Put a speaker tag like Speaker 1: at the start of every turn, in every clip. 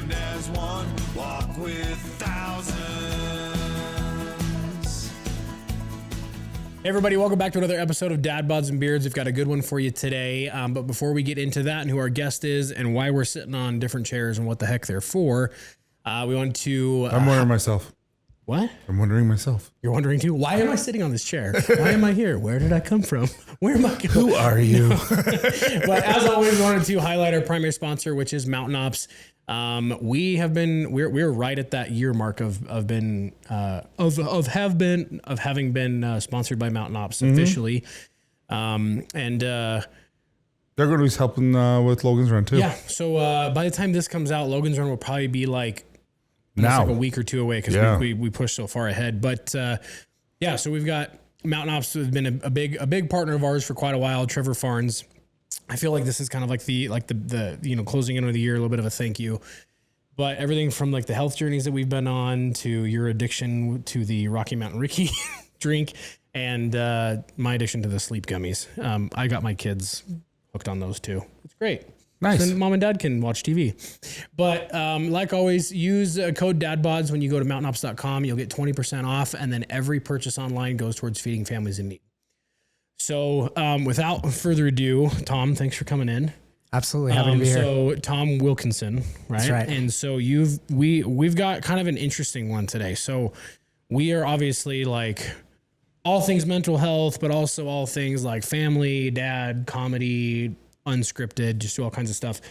Speaker 1: stand as one, walk with thousands.
Speaker 2: Hey everybody, welcome back to another episode of Dad, Bods Beards. We've got a good one for you today. But before we get into that and who our guest is and why we're sitting on different chairs and what the heck they're for, we want to...
Speaker 3: I'm wondering myself.
Speaker 2: What?
Speaker 3: I'm wondering myself.
Speaker 2: You're wondering too? Why am I sitting on this chair? Why am I here? Where did I come from? Where am I going?
Speaker 3: Who are you?
Speaker 2: But as always, we wanted to highlight our primary sponsor, which is Mountain Ops. We're right at that year mark of having been sponsored by Mountain Ops officially.
Speaker 3: They're going to be helping with Logan's Run too.
Speaker 2: Yeah. So by the time this comes out, Logan's Run will probably be like
Speaker 3: now
Speaker 2: like a week or two away because we pushed so far ahead. But yeah, so we've got Mountain Ops has been a big partner of ours for quite a while. Trevor Farnes. I feel like this is kind of like the closing in of the year, a little bit of a thank you. But everything from like the health journeys that we've been on to your addiction to the Rocky Mountain Ricky drink and my addiction to the sleep gummies. I got my kids hooked on those too. It's great.
Speaker 3: Nice.
Speaker 2: So then mom and dad can watch TV. But like always, use code DADBODS when you go to mountainops.com. You'll get 20% off, and then every purchase online goes towards feeding families in need. So without further ado, Tom, thanks for coming in.
Speaker 4: Absolutely. Happy to be here.
Speaker 2: So Tom Wilkinson, right?
Speaker 4: That's right.
Speaker 2: And so we've got kind of an interesting one today. So we are obviously like all things mental health, but also all things like family, dad, comedy, unscripted, just do all kinds of stuff.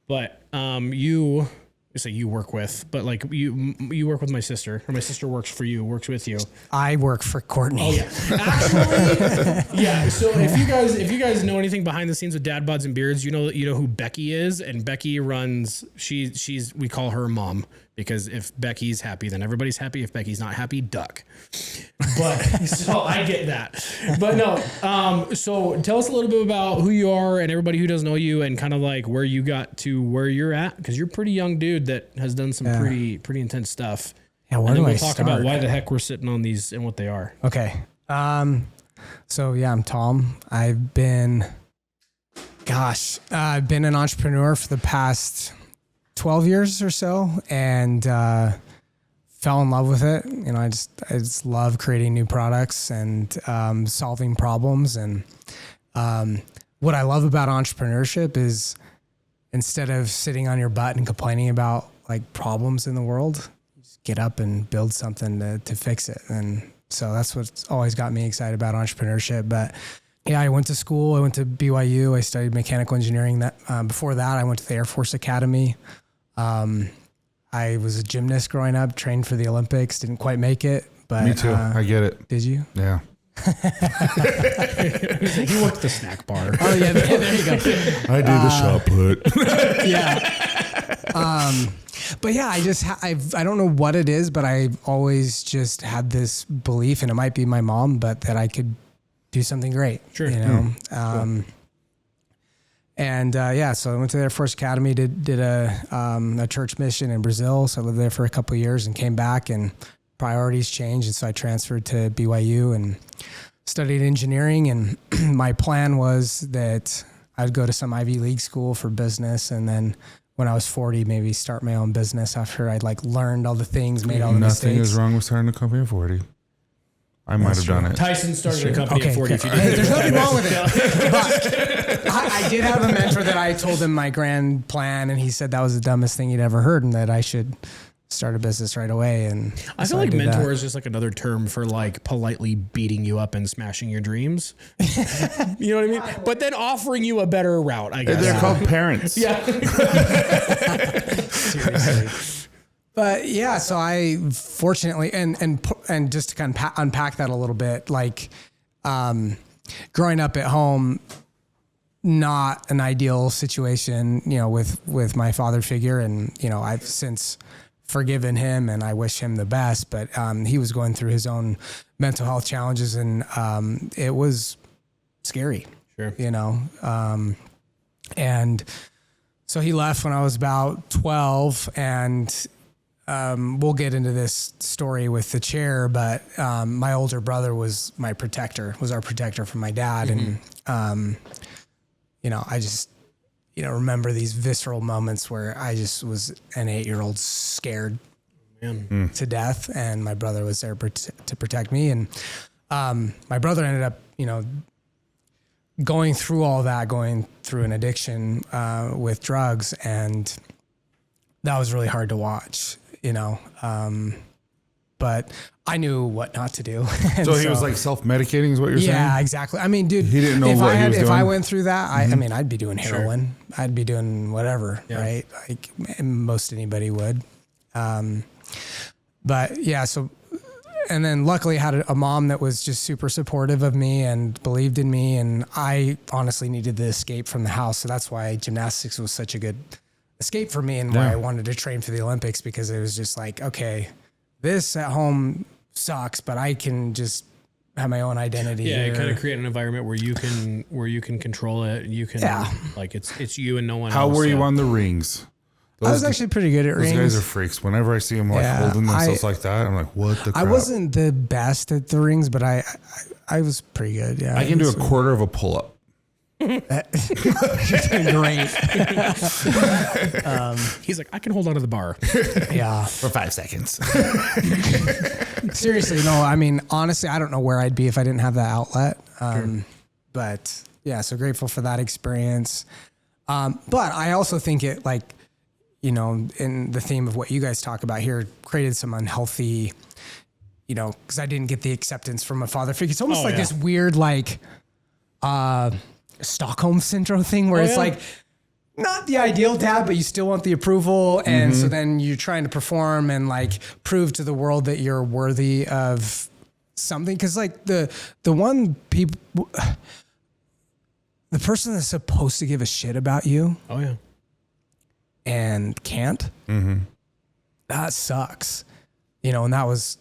Speaker 2: But you work with, but like you work with my sister, or my sister works with you.
Speaker 4: I work for Courtney.
Speaker 2: Oh yeah, actually, yeah. So if you guys know anything behind the scenes with Dad, Bods and Beards, you know who Becky is, and Becky runs. We call her mom because if Becky's happy, then everybody's happy. If Becky's not happy, duck. But so I get that. But no. So tell us a little bit about who you are and everybody who doesn't know you, and kind of like where you got to where you're at, because you're a pretty young dude that has done some pretty intense stuff.
Speaker 4: Yeah, where do I
Speaker 2: talk
Speaker 4: start?
Speaker 2: about why the heck we're sitting on these and what they are.
Speaker 4: Okay. So yeah, I'm Tom. I've been an entrepreneur for the past 12 years or so, and fell in love with it. You know, I just love creating new products and solving problems. And what I love about entrepreneurship is instead of sitting on your butt and complaining about like problems in the world, just get up and build something to fix it. And so that's what's always got me excited about entrepreneurship. But yeah, I went to school. I went to BYU. I studied mechanical engineering. Before that, I went to the Air Force Academy. I was a gymnast growing up, trained for the Olympics, didn't quite make it. But
Speaker 3: me too. I get it.
Speaker 4: Did you?
Speaker 3: Yeah.
Speaker 2: He worked the snack bar.
Speaker 4: Oh yeah, there you go.
Speaker 3: I do the shot put.
Speaker 4: Yeah. But yeah, I don't know what it is, but I've always just had this belief, and it might be my mom, but that I could do something great.
Speaker 2: Sure.
Speaker 4: You know? And so I went to the Air Force Academy, did a church mission in Brazil. So I lived there for a couple of years and came back, and priorities changed. And so I transferred to BYU and studied engineering. And my plan was that I'd go to some Ivy League school for business. And then when I was 40, maybe start my own business after I'd like learned all the things, made all the mistakes.
Speaker 3: Nothing is wrong with starting a company at 40. I might have done it.
Speaker 2: Tyson started a company at 40. If you
Speaker 4: Hey, there's nothing wrong with it. But I did have a mentor that I told him my grand plan, and he said that was the dumbest thing he'd ever heard, and that I should start a business right away. And
Speaker 2: I feel like mentor is just like another term for like politely beating you up and smashing your dreams. You know what I mean? But then offering you a better route, I guess.
Speaker 3: They're called parents.
Speaker 2: Yeah.
Speaker 4: Seriously. But yeah, so I fortunately, and just to kind of unpack that a little bit, like growing up at home, not an ideal situation, you know, with my father figure. And, you know, I've since forgiven him and I wish him the best, but he was going through his own mental health challenges, and it was scary,
Speaker 2: Sure.
Speaker 4: you know? And so he left when I was about 12, and we'll get into this story with the chair, but my older brother was our protector from my dad. Mm-hmm. And, you know, remember these visceral moments where I just was an 8-year-old scared to death, and my brother was there to protect me. And my brother ended up, going through all that, going through an addiction with drugs, and that was really hard to watch, but I knew what not to do.
Speaker 3: So he was like self-medicating is what you're saying?
Speaker 4: Yeah, exactly. I mean, dude,
Speaker 3: he didn't know what he was doing.
Speaker 4: If I went through that, I mean, I'd be doing heroin. Sure. I'd be doing whatever, right? Like most anybody would. But yeah, so, and then luckily I had a mom that was just super supportive of me and believed in me. And I honestly needed the escape from the house. So that's why gymnastics was such a good escape for me, and why I wanted to train for the Olympics, because it was just like, okay, this at home sucks, but I can just have my own identity.
Speaker 2: Yeah,
Speaker 4: here.
Speaker 2: kind of create an environment where you can control it. You can like it's you and no one else.
Speaker 3: How were you on the rings?
Speaker 4: I was actually pretty good at rings.
Speaker 3: Those guys are freaks. Whenever I see them holding themselves like that, I'm like, what the crap?
Speaker 4: I wasn't the best at the rings, but I was pretty good. Yeah,
Speaker 3: I can do a quarter of a pull-up.
Speaker 4: Great.
Speaker 2: He's like, I can hold onto the bar.
Speaker 4: Yeah.
Speaker 3: For 5 seconds.
Speaker 4: Seriously, no, I mean, honestly, I don't know where I'd be if I didn't have that outlet. But yeah, so grateful for that experience. But I also think it, like, in the theme of what you guys talk about here, created some unhealthy, because I didn't get the acceptance from a father figure. It's almost this weird, like, Stockholm syndrome thing where it's like not the ideal dad, but you still want the approval. And so then you're trying to perform and like prove to the world that you're worthy of something. Cause like the person that's supposed to give a shit about you.
Speaker 2: Oh yeah.
Speaker 4: And can't, that sucks, and that was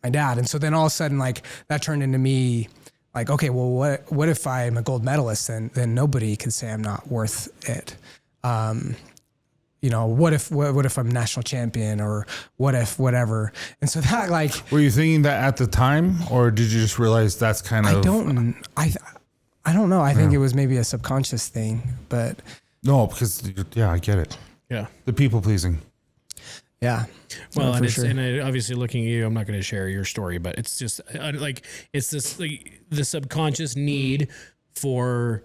Speaker 4: my dad. And so then all of a sudden, like, that turned into me like, okay, well, what if I'm a gold medalist? Then nobody can say I'm not worth it. What if I'm national champion, or what if whatever? And so that, like,
Speaker 3: were you thinking that at the time, or did you just realize that's kind of?
Speaker 4: I don't know. I think it was maybe a subconscious thing, but
Speaker 3: no, because I get it.
Speaker 2: Yeah, the
Speaker 3: people pleasing.
Speaker 4: Yeah.
Speaker 2: Well, and obviously looking at you, I'm not going to share your story, but it's just like, it's this, like, the subconscious need for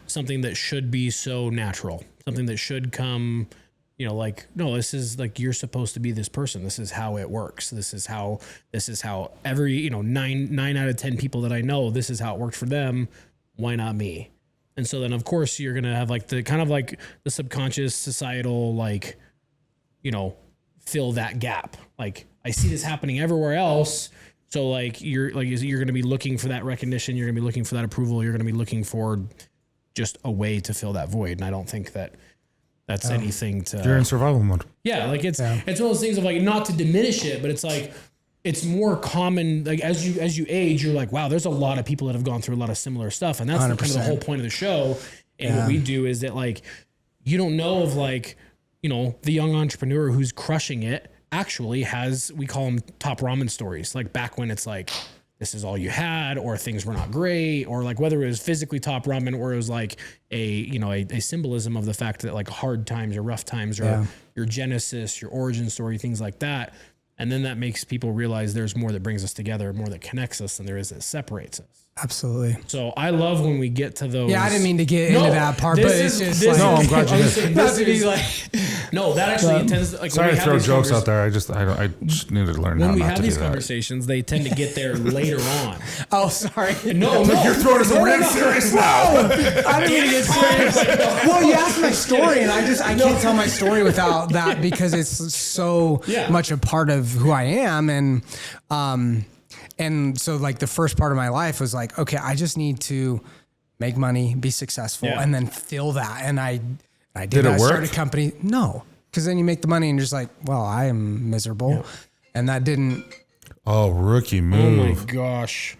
Speaker 2: something that should be so natural, something that should come, like, no, this is like, you're supposed to be this person. This is how it works. This is how every, 9 out of 10 people that I know, this is how it worked for them. Why not me? And so then of course you're going to have like the kind of like the subconscious societal, like, fill that gap. Like, I see this happening everywhere else. So like, you're going to be looking for that recognition. You're going to be looking for that approval. You're going to be looking for just a way to fill that void. And I don't think that that's anything to,
Speaker 3: you're in survival mode.
Speaker 2: Yeah. Like it's one of those things of like, not to diminish it, but it's like, it's more common. Like as you age, you're like, wow, there's a lot of people that have gone through a lot of similar stuff. And that's kind of the whole point of the show. And what we do is that, like, you don't know of, like, the young entrepreneur who's crushing it actually has, we call them top ramen stories. Like back when it's like, this is all you had, or things were not great, or like whether it was physically top ramen or it was like a symbolism of the fact that like hard times or rough times or your genesis, your origin story, things like that. And then that makes people realize there's more that brings us together, more that connects us than there is that separates us.
Speaker 4: Absolutely.
Speaker 2: So I love when we get to those.
Speaker 4: Yeah, I didn't mean to get into that part, but it's just like,
Speaker 3: no, I'm glad you did.
Speaker 4: Not to be like,
Speaker 2: no, that actually tends to, like,
Speaker 3: sorry to throw jokes out there. I just needed to learn how not to do that.
Speaker 2: When we have these conversations, they tend to get there later on.
Speaker 4: Oh, sorry.
Speaker 2: No,
Speaker 3: you're throwing us real serious now.
Speaker 4: I didn't mean to get serious. Well, you asked my story, and I can't tell my story without that, because it's so much a part of who I am. And so like the first part of my life was like, okay, I just need to make money, be successful, and then fill that. And I did that. I started a company. No, because then you make the money and you're just like, well, I am miserable. Yeah. And that didn't.
Speaker 3: Oh, rookie move.
Speaker 2: Oh my gosh.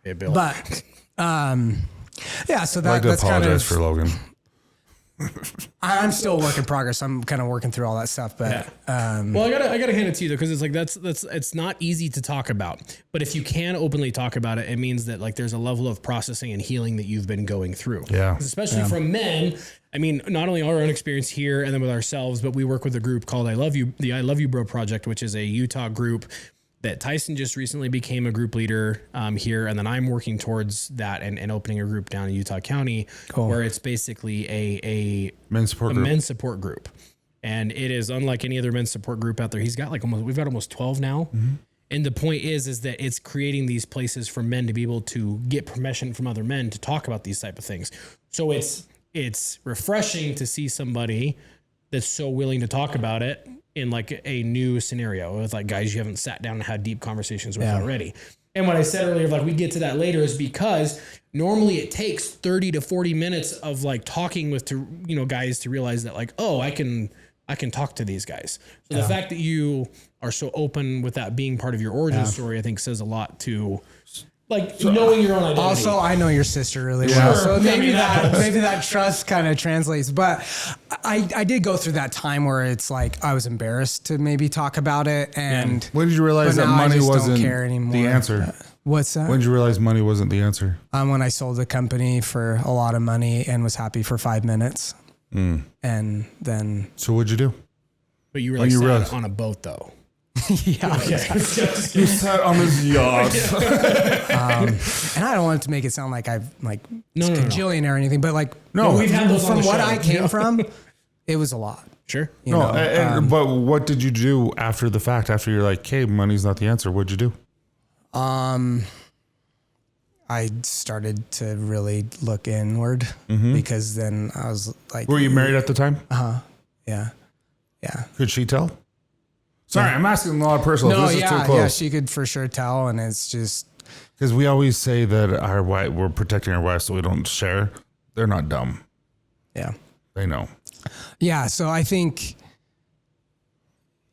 Speaker 2: Hey, Bill.
Speaker 4: But, yeah, so
Speaker 3: I'd like to
Speaker 4: that's
Speaker 3: apologize for Logan.
Speaker 4: I'm still a work in progress. I'm kind of working through all that stuff, but
Speaker 2: well, I gotta hand it to you though, because it's like that's it's not easy to talk about. But if you can openly talk about it, it means that like there's a level of processing and healing that you've been going through.
Speaker 3: Yeah,
Speaker 2: especially from men. I mean, not only our own experience here and then with ourselves, but we work with a group called I Love You, the I Love You Bro Project, which is a Utah group that Tyson just recently became a group leader here. And then I'm working towards that and opening a group down in Utah County where it's basically a men's support group. And it is unlike any other men's support group out there. We've got almost 12 now. Mm-hmm. And the point is that it's creating these places for men to be able to get permission from other men to talk about these type of things. So it's refreshing to see somebody that's so willing to talk about it in like a new scenario with like guys you haven't sat down and had deep conversations with already. And what I said earlier, like we get to that later, is because normally it takes 30 to 40 minutes of like talking with, guys to realize that like, oh, I can talk to these guys. So the fact that you are so open with that being part of your origin story, I think says a lot to like knowing your own identity.
Speaker 4: Also, I know your sister really well, so maybe that trust kind of translates. But I did go through that time where it's like I was embarrassed to maybe talk about it. And
Speaker 3: when did you realize that money wasn't the answer?
Speaker 4: What's that?
Speaker 3: When did you realize money wasn't the answer?
Speaker 4: When I sold the company for a lot of money and was happy for 5 minutes. And then.
Speaker 3: So what'd you do?
Speaker 2: But you really sat on a boat though.
Speaker 4: Yeah.
Speaker 3: Okay. You sat on his yacht.
Speaker 4: And I don't want to make it sound like I've cajillion or anything, but like
Speaker 2: we've had those
Speaker 4: from what I came from, it was a lot.
Speaker 2: Sure.
Speaker 3: But what did you do after the fact? After you're like, hey, money's not the answer. What'd you do?
Speaker 4: I started to really look inward because then I was like,
Speaker 3: were you married at the time?
Speaker 4: Yeah.
Speaker 3: Could she tell? Sorry, I'm asking a lot of personal.
Speaker 4: No,
Speaker 3: this is too close.
Speaker 4: Yeah, she could for sure tell, and it's just
Speaker 3: because we always say that we're protecting our wives so we don't share. They're not dumb.
Speaker 4: Yeah,
Speaker 3: they know.
Speaker 4: Yeah, so I think,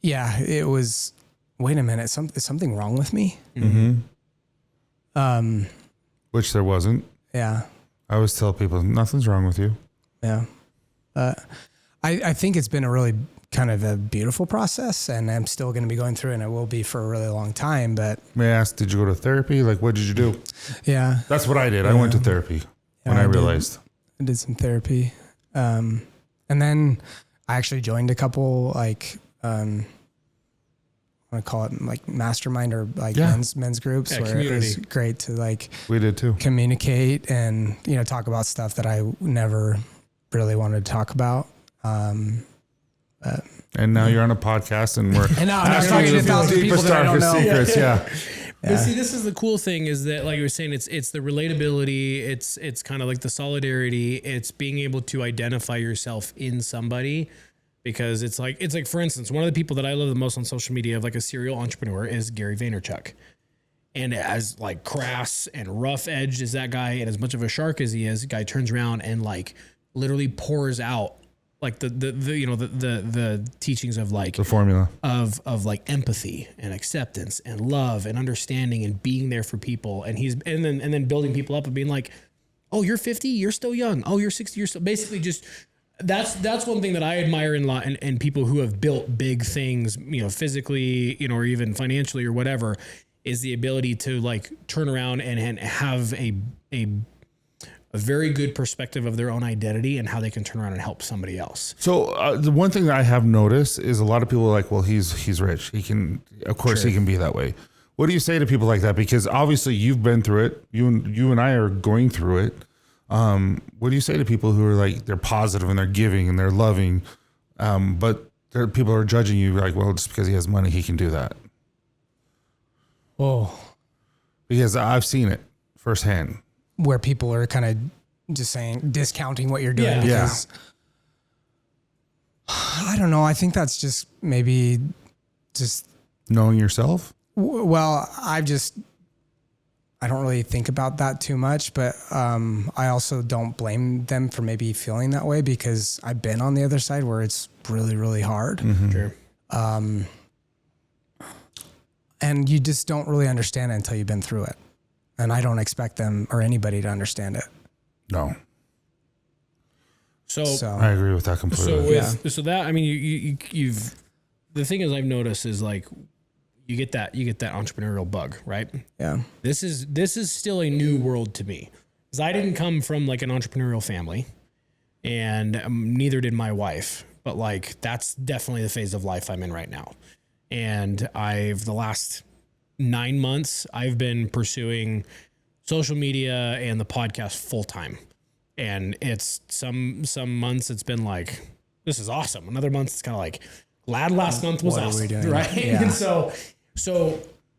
Speaker 4: it was. Wait a minute, is something wrong with me?
Speaker 3: Mm-hmm. Which there wasn't.
Speaker 4: Yeah.
Speaker 3: I always tell people nothing's wrong with you.
Speaker 4: Yeah. I think it's been a really kind of a beautiful process, and I'm still going to be going through it, and I will be for a really long time. But may
Speaker 3: I ask, did you go to therapy? Like, what did you do?
Speaker 4: Yeah.
Speaker 3: That's what I did. I went to therapy when I realized.
Speaker 4: I did some therapy. And then I actually joined a couple, like, I want to call it like mastermind or like men's groups where community. It was great to like,
Speaker 3: we did too,
Speaker 4: communicate and, talk about stuff that I never really wanted to talk about.
Speaker 3: And now you're on a podcast and we're
Speaker 4: and now I'm talking to thousands of people that I don't know.
Speaker 3: Secrets,
Speaker 2: But see, this is the cool thing is that, like you were saying, it's the relatability. It's kind of like the solidarity. It's being able to identify yourself in somebody, because it's like, for instance, one of the people that I love the most on social media of like a serial entrepreneur is Gary Vaynerchuk. And as like crass and rough edged as that guy and as much of a shark as he is, the guy turns around and like literally pours out like the teachings of like
Speaker 3: the formula
Speaker 2: of like empathy and acceptance and love and understanding and being there for people. And then building people up and being like, oh, you're 50, you're still young. Oh, you're 60, you're still basically just, that's one thing that I admire in people who have built big things, physically, or even financially or whatever, is the ability to like turn around and have a very good perspective of their own identity and how they can turn around and help somebody else.
Speaker 3: So the one thing that I have noticed is a lot of people are like, well, he's rich. He can, of course he can be that way. What do you say to people like that? Because obviously you've been through it. You and I are going through it. What do you say to people who are like, they're positive and they're giving and they're loving, but people are judging you like, well, just because he has money, he can do that.
Speaker 4: Oh,
Speaker 3: because I've seen it firsthand.
Speaker 4: Where people are kind of just discounting what you're doing because I don't know. I think that's just maybe just
Speaker 3: knowing yourself.
Speaker 4: Well, I don't really think about that too much, but I also don't blame them for maybe feeling that way because I've been on the other side where it's really, really hard.
Speaker 3: Mm-hmm. Sure.
Speaker 4: And you just don't really understand it until you've been through it. And I don't expect them or anybody to understand it.
Speaker 3: No.
Speaker 2: So
Speaker 3: I agree with that completely.
Speaker 2: So that, I mean, you've the thing is I've noticed is like you get that entrepreneurial bug, right?
Speaker 4: Yeah.
Speaker 2: This is still a new world to me because I didn't come from like an entrepreneurial family. and neither did my wife. But like, that's definitely the phase of life I'm in right now. And the last 9 months, I've been pursuing social media and the podcast full time. And it's some months it's been like, this is awesome. Another month it's kind of like, last month was awesome, right?
Speaker 4: Yeah.
Speaker 2: And so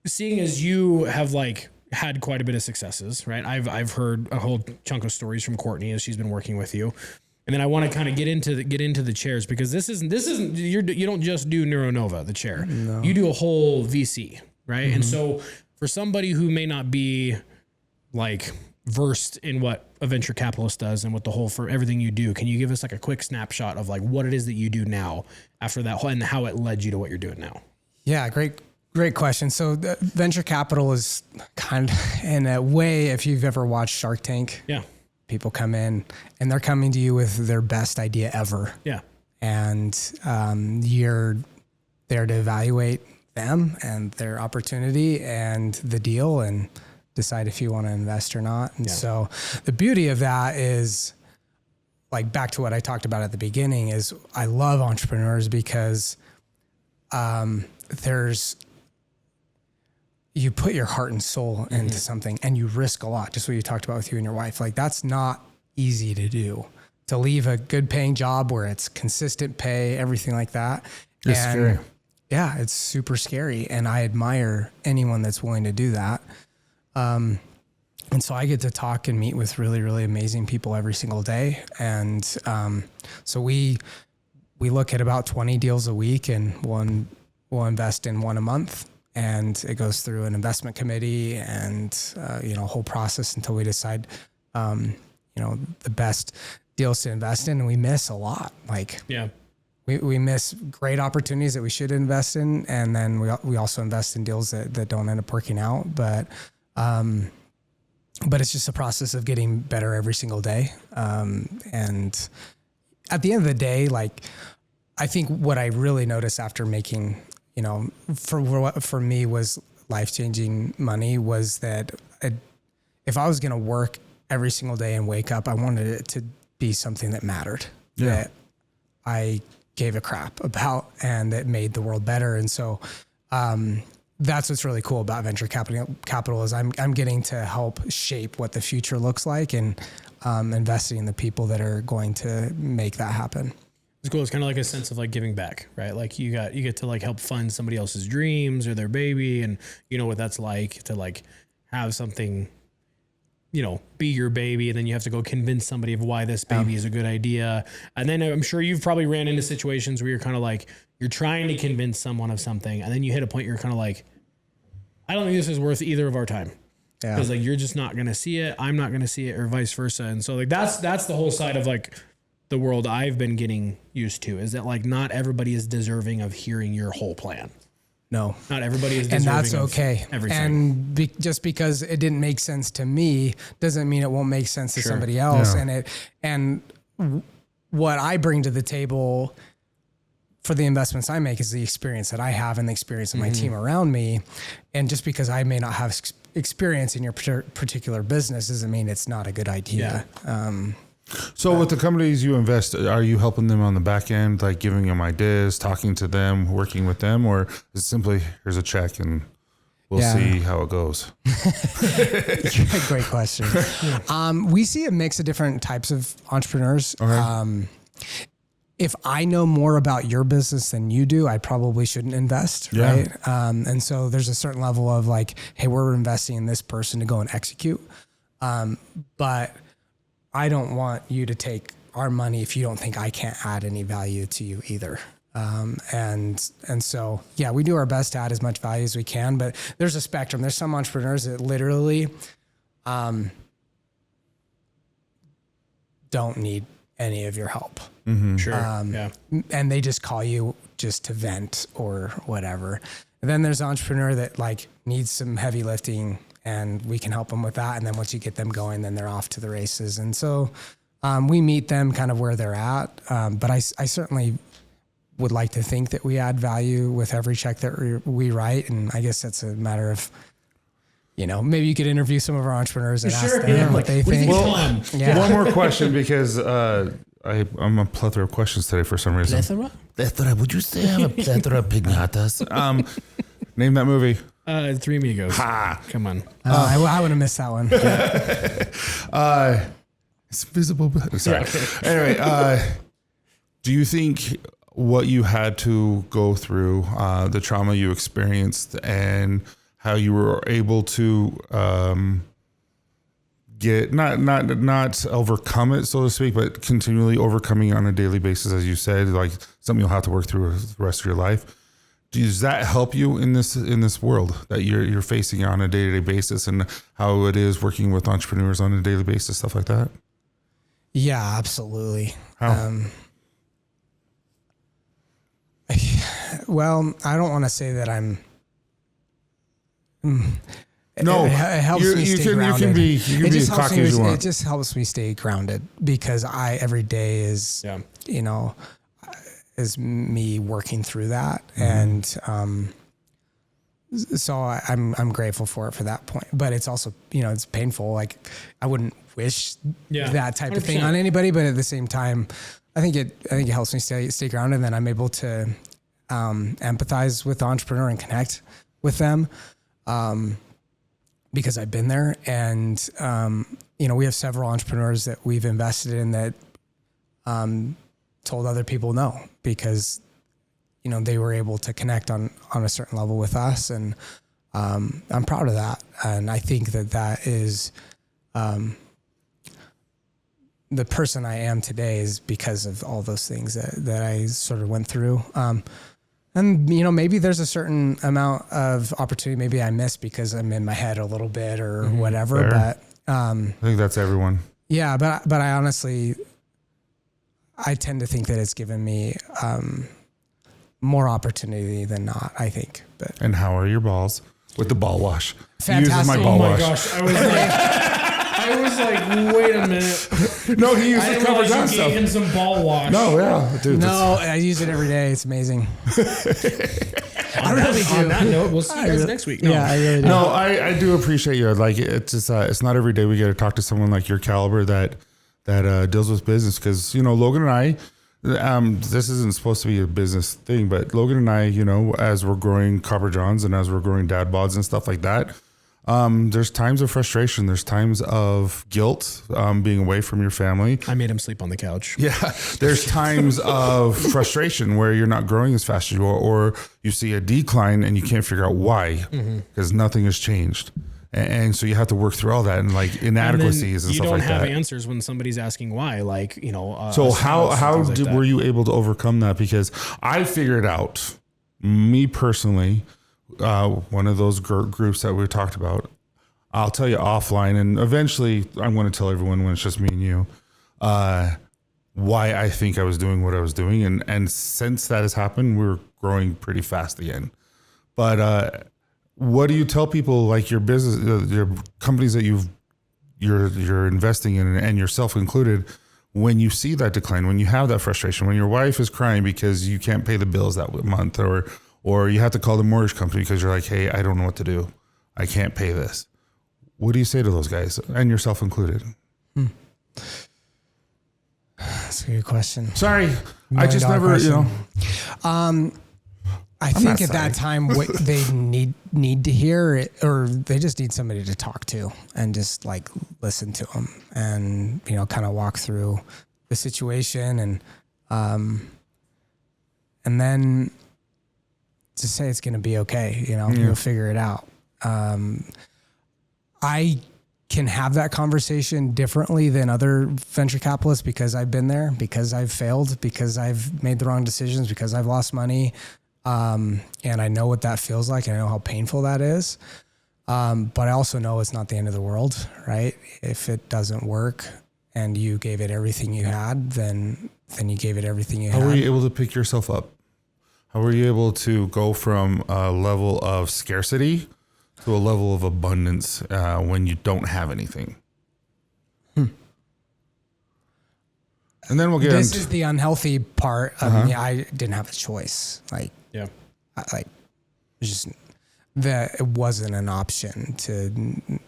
Speaker 2: seeing as you have like had quite a bit of successes, right? I've heard a whole chunk of stories from Courtney as she's been working with you. And then I want to kind of get into the chairs, because this isn't you don't just do Neuronova, the chair. No. You do a whole VC, right? Mm-hmm. And so for somebody who may not be like versed in what a venture capitalist does and what for everything you do, can you give us like a quick snapshot of like what it is that you do now after that and how it led you to what you're doing now?
Speaker 4: Yeah, great question. So venture capital is kind of, in a way, if you've ever watched Shark Tank. Yeah. People come in and they're coming to you with their best idea ever. Yeah. And you're there to evaluate them and their opportunity and the deal and decide if you want to invest or not. And so the beauty of that is, like, back to what I talked about at the beginning, is I love entrepreneurs because you put your heart and soul into something and you risk a lot. Just what you talked about with you and your wife. Like, that's not easy to do, to leave a good paying job where it's consistent pay, everything like that.
Speaker 3: It's scary.
Speaker 4: Yeah, it's super scary. And I admire anyone that's willing to do that. And so I get to talk and meet with really, really amazing people every single day. And so we look at about 20 deals a week, and we'll invest in one a month. And it goes through an investment committee and, a whole process until we decide, the best deals to invest in. And we miss a lot. Like, we miss great opportunities that we should invest in. And then we also invest in deals that don't end up working out. But it's just a process of getting better every single day. And at the end of the day, like, I think what I really noticed after making, for me was life-changing money, was that if I was going to work every single day and wake up, I wanted it to be something that mattered, that I gave a crap about, and that made the world better. And so, that's what's really cool about venture capital is I'm getting to help shape what the future looks like, and investing in the people that are going to make that happen.
Speaker 2: It's cool. It's kind of like a sense of like giving back, right? Like you get to like help fund somebody else's dreams or their baby, and you know what that's like to like have something, be your baby, and then you have to go convince somebody of why this baby is a good idea. And then I'm sure you've probably ran into situations where you're kind of like, you're trying to convince someone of something, and then you hit a point you're kind of like, I don't think this is worth either of our time. Yeah. Because like, you're just not going to see it. I'm not going to see it, or vice versa. And so like, that's the whole side of like the world I've been getting used to, is that like, not everybody is deserving of hearing your whole plan.
Speaker 4: No,
Speaker 2: not everybody is deserving.
Speaker 4: And that's okay.
Speaker 2: Of everything.
Speaker 4: And just because it didn't make sense to me doesn't mean it won't make sense to somebody else. Yeah. And what I bring to the table for the investments I make is the experience that I have and the experience of my team around me. And just because I may not have experience in your particular business doesn't mean it's not a good idea. Yeah.
Speaker 3: So with the companies you invest, are you helping them on the back end, like giving them ideas, talking to them, working with them, or is it simply, here's a check and we'll see how it goes?
Speaker 4: Great question. We see a mix of different types of entrepreneurs. Okay. If I know more about your business than you do, I probably shouldn't invest, right? And so there's a certain level of like, hey, we're investing in this person to go and execute. But I don't want you to take our money if you don't think I can't add any value to you either. And so, we do our best to add as much value as we can, but there's a spectrum. There's some entrepreneurs that literally don't need any of your help.
Speaker 2: Mm-hmm. Sure.
Speaker 4: And they just call you just to vent or whatever. And then there's an entrepreneur that like needs some heavy lifting, and we can help them with that. And then once you get them going, then they're off to the races. And so we meet them kind of where they're at. But I certainly would like to think that we add value with every check that we write. And I guess that's a matter of, maybe you could interview some of our entrepreneurs and ask them what they think.
Speaker 3: One more question, because I'm a plethora of questions today for some reason. Plethora? Would you say I have a plethora of pinatas? Name that movie.
Speaker 2: Three Amigos.
Speaker 3: Ha!
Speaker 2: Come on.
Speaker 4: I would have missed that one.
Speaker 3: It's visible. Sorry. Anyway, do you think what you had to go through, the trauma you experienced, and how you were able to get not overcome it, so to speak, but continually overcoming on a daily basis, as you said, like something you'll have to work through the rest of your life? Does that help you in this world that you're facing on a day-to-day basis, and how it is working with entrepreneurs on a daily basis, stuff like that?
Speaker 4: Yeah, absolutely.
Speaker 3: How?
Speaker 4: Well, I don't want to say that I'm.
Speaker 3: No,
Speaker 4: it helps me stay grounded.
Speaker 3: You can be as cocky as you want.
Speaker 4: It just helps me stay grounded because every day is, is me working through that.
Speaker 3: Mm-hmm.
Speaker 4: And, so I'm grateful for it for that point, but it's also, it's painful. Like I wouldn't wish that type 100%. Of thing on anybody, but at the same time, I think it helps me stay grounded. And then I'm able to, empathize with the entrepreneur and connect with them. Because I've been there, and, we have several entrepreneurs that we've invested in that, told other people no, because, they were able to connect on a certain level with us. And, I'm proud of that. And I think that is, the person I am today is because of all those things that I sort of went through. And, maybe there's a certain amount of opportunity maybe I missed because I'm in my head a little bit or whatever.
Speaker 3: Fair.
Speaker 4: But
Speaker 3: I think that's everyone.
Speaker 4: Yeah, but I honestly, I tend to think that it's given me more opportunity than not, I think. But
Speaker 3: And how are your balls with the ball wash?
Speaker 4: Fantastic.
Speaker 3: He uses my ball wash.
Speaker 2: Gosh, I was like, wait a minute.
Speaker 3: No, he uses
Speaker 2: I
Speaker 3: the
Speaker 2: didn't
Speaker 3: cover
Speaker 2: realize
Speaker 3: down
Speaker 2: you
Speaker 3: stuff.
Speaker 2: gave him some ball wash.
Speaker 3: No, yeah, dude.
Speaker 4: No, I use it every day. It's amazing. I really do.
Speaker 2: On that note, we'll see you guys next week. No.
Speaker 4: Yeah, I really do.
Speaker 3: No, I do appreciate you. Like it's just it's not every day we get to talk to someone like your caliber that deals with business, because Logan and I, this isn't supposed to be a business thing, but Logan and I, as we're growing Copper Johns and as we're growing Dad Bods and stuff like that, there's times of frustration. There's times of guilt, being away from your family.
Speaker 2: I made him sleep on the couch.
Speaker 3: Yeah. There's times of frustration where you're not growing as fast as you are, or you see a decline and you can't figure out why, because nothing has changed. And so you have to work through all that and like inadequacies and stuff like that.
Speaker 2: You don't have answers when somebody's asking why,
Speaker 3: so how were you able to overcome that? Because I figured out, me personally, one of those groups that we talked about, I'll tell you offline, and eventually I'm going to tell everyone when it's just me and you, why I think I was doing what I was doing. And since that has happened, we're growing pretty fast again. But, what do you tell people, like your business, your companies that you're investing in, and yourself included, when you see that decline, when you have that frustration, when your wife is crying because you can't pay the bills that month, or you have to call the mortgage company because you're like, hey, I don't know what to do. I can't pay this. What do you say to those guys, and yourself included?
Speaker 4: That's a good question.
Speaker 3: Sorry, I just never,
Speaker 4: question. I think at that time, what they need to hear it, or they just need somebody to talk to and just like listen to them and, kind of walk through the situation and then just say it's going to be okay. You'll figure it out. I can have that conversation differently than other venture capitalists because I've been there, because I've failed, because I've made the wrong decisions, because I've lost money. And I know what that feels like, and I know how painful that is. But I also know it's not the end of the world, right? If it doesn't work and you gave it everything you had, then you gave it everything you had.
Speaker 3: How were you able to pick yourself up? How were you able to go from a level of scarcity to a level of abundance when you don't have anything? And then we'll get
Speaker 4: This is the unhealthy part of me. I didn't have a choice. There's just that it wasn't an option to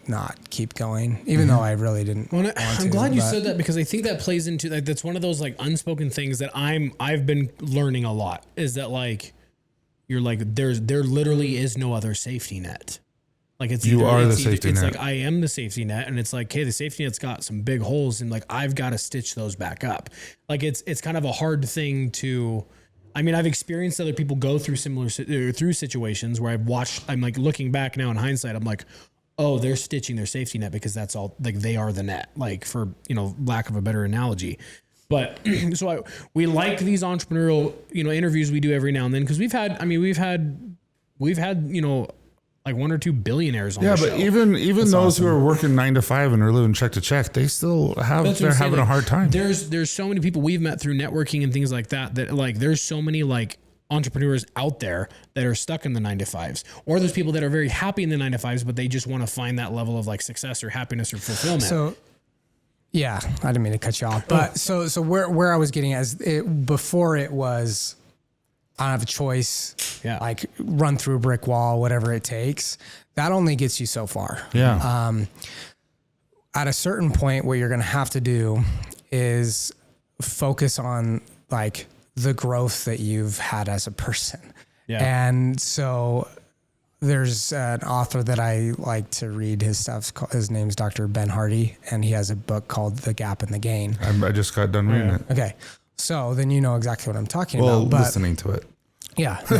Speaker 4: not keep going, even though I really didn't.
Speaker 2: Well, I'm glad you said that, because I think that plays into like, that's one of those like unspoken things that I've been learning a lot, is that like, you're like, there literally is no other safety net. Like it's
Speaker 3: you are the safety net.
Speaker 2: It's like, I am the safety net, and it's like, hey, the safety net's got some big holes, and like I've got to stitch those back up. Like it's kind of a hard thing to. I mean, I've experienced other people go through through situations where I'm like looking back now in hindsight, I'm like, oh, they're stitching their safety net because that's all, like they are the net, like for, lack of a better analogy. But so we like these entrepreneurial, interviews we do every now and then, because we've had, like 1 or 2 billionaires on the show. Yeah, but
Speaker 3: even that's those awesome. Who are working 9 to 5 and are living check to check, they still they're having a hard time.
Speaker 2: There's so many people we've met through networking and things like that like there's so many like entrepreneurs out there that are stuck in the 9 to 5s, or there's people that are very happy in the 9 to 5s, but they just want to find that level of like success or happiness or fulfillment.
Speaker 4: So yeah, I didn't mean to cut you off, but so where I was getting at is before it was, I don't have a choice.
Speaker 2: Yeah.
Speaker 4: Like run through a brick wall, whatever it takes. That only gets you so far.
Speaker 3: Yeah.
Speaker 4: At a certain point, what you're going to have to do is focus on like the growth that you've had as a person.
Speaker 2: Yeah.
Speaker 4: And so there's an author that I like to read his stuff. His name's Dr. Ben Hardy, and he has a book called The Gap and the Gain.
Speaker 3: I just got done reading it.
Speaker 4: Okay. So then you know exactly what I'm talking about. But
Speaker 3: listening to it.
Speaker 4: Yeah. No.